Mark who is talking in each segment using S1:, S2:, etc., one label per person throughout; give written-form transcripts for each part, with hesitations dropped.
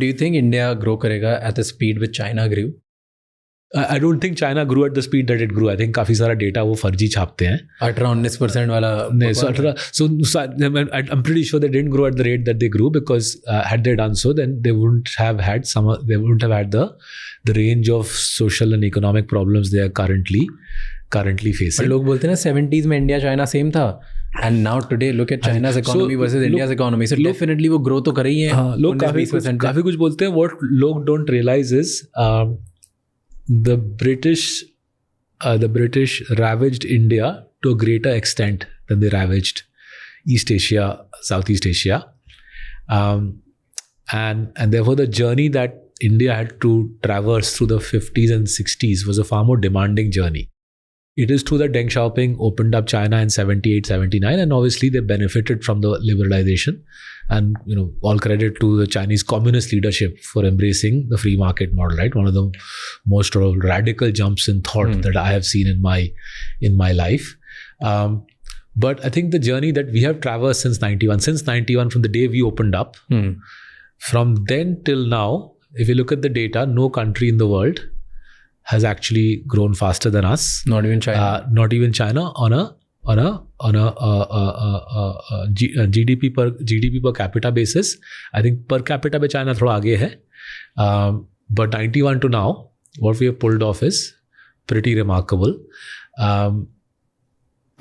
S1: Do you think India grow करेगा at the speed which China grew?
S2: I don't think China grew at the speed that it grew. I think काफ़ी सारा data वो फर्जी छापते हैं.
S1: 18-19% वाला
S2: नहीं, so I'm pretty sure they didn't grow at the rate that they grew, because had they done so, then they wouldn't have had the range of social and economic problems they are currently facing.
S1: पर लोग बोलते हैं ना 70s में India China same था, and now today look at China's economy versus India's economy. So definitely वो grow तो कर रही है.
S2: हाँ, लोग काफ़ी कुछ बोलते हैं. What लोग don't realize is the British ravaged India to a greater extent than they ravaged East Asia, Southeast Asia, and therefore the journey that India had to traverse through the 50s and 60s was a far more demanding journey. It is true that Deng Xiaoping opened up China in 78, 79, and obviously they benefited from the liberalization. And all credit to the Chinese communist leadership for embracing the free market model, right? One of the most radical jumps in thought that I have seen in my life. But I think the journey that we have traversed since 91, from the day we opened up, from then till now, if you look at the data, no country in the world has actually grown faster than us.
S1: Not even China.
S2: Not even China on a GDP per capita basis. I think per capita पे China थोड़ा आगे है. But 91 to now, what we have pulled off is pretty remarkable. And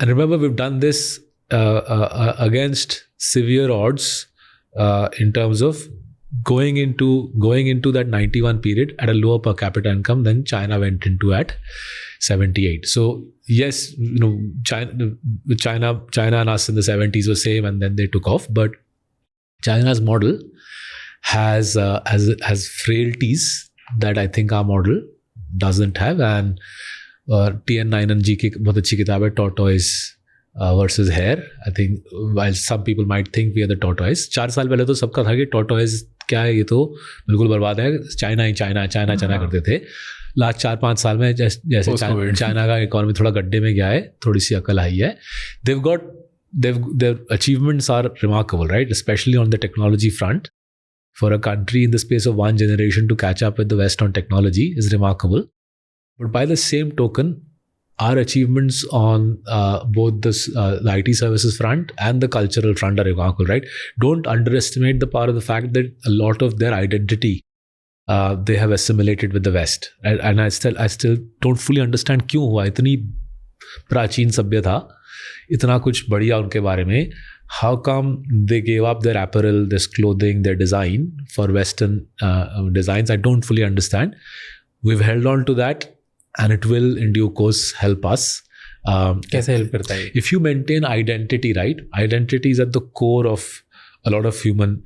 S2: remember, we've done this against severe odds in terms of going into that 91 period at a lower per capita income than China went into at 78. So yes, China and us in the 70s were same, and then they took off. But China's model has frailties that I think our model doesn't have. And TN Nayananji की बहुत अच्छी किताब है, Tortoise versus Hare. I think while some people might think we are the tortoise, 4 साल पहले तो सबका था कि tortoise क्या है, ये तो बिल्कुल बर्बाद है, चाइना करते थे. लास्ट 4-5 साल में जैसे चाइना का इकोनॉमी थोड़ा गड्ढे में गया है, थोड़ी सी अकल आई है. Their achievements are remarkable, right? Especially on the technology front. For a country in the space of 1 generation to catch up with the West on technology is remarkable. But by the same token, our achievements on both the IT services front and the cultural front are remarkable, right? Don't underestimate the power of the fact that a lot of their identity they have assimilated with the West. And I still don't fully understand क्यों हुआ. इतनी प्राचीन सभ्य था, इतना कुछ बढ़िया उनके बारे में. How come they gave up their apparel, their clothing, their design for Western designs? I don't fully understand. We've held on to that, and it will in due course help us.
S1: कैसे help करता है?
S2: If you maintain identity, right? Identity is at the core of a lot of human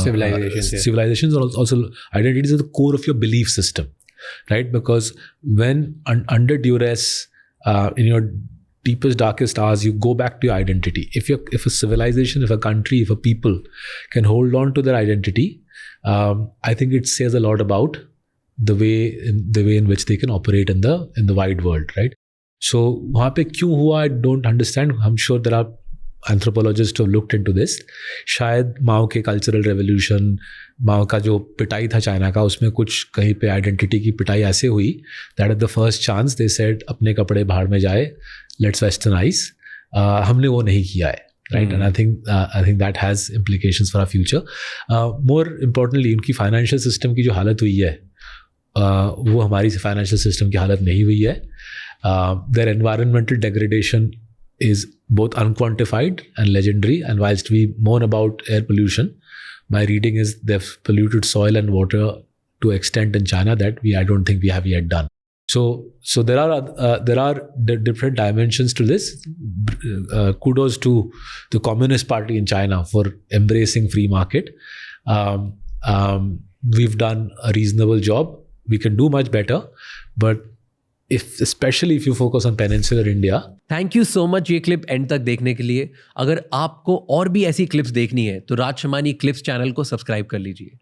S2: civilizations. Also, identity is at the core of your belief system, right? Because when under duress, in your deepest, darkest hours, you go back to your identity. If a civilization, if a country, if a people can hold on to their identity, I think it says a lot about the way in which they can operate in the wide world, right? So वहाँ पे क्यों हुआ, I don't understand. I'm sure there are anthropologists who have looked into this. शायद माओ के cultural revolution, माओ का जो पिटाई था चाइना का, उसमें कुछ कहीं पे आइडेंटिटी की पिटाई ऐसे हुई that at the first chance they said अपने कपड़े भाड़ में जाए, लेट्स वेस्टर्नाइज. हमने वो नहीं किया है, right? And I think that has implications for our future. More importantly, उनकी फाइनेंशियल सिस्टम की जो हालत हुई है, वो हमारी फाइनेंशियल सिस्टम की हालत नहीं हुई है. Their environmental degradation is both unquantified and legendary. And whilst we moan about air pollution, my reading is they've polluted soil and water to an extent in China that I don't think we have yet done. So there are different dimensions to this. Kudos to the Communist Party in China for embracing free market. We've done a reasonable job. We can do much better, but especially if you focus on peninsular India.
S1: Thank you so much ये clip and तक देखने के लिए. अगर आपको और भी ऐसी क्लिप्स देखनी है तो राज शमानी क्लिप्स चैनल को सब्सक्राइब कर लीजिए.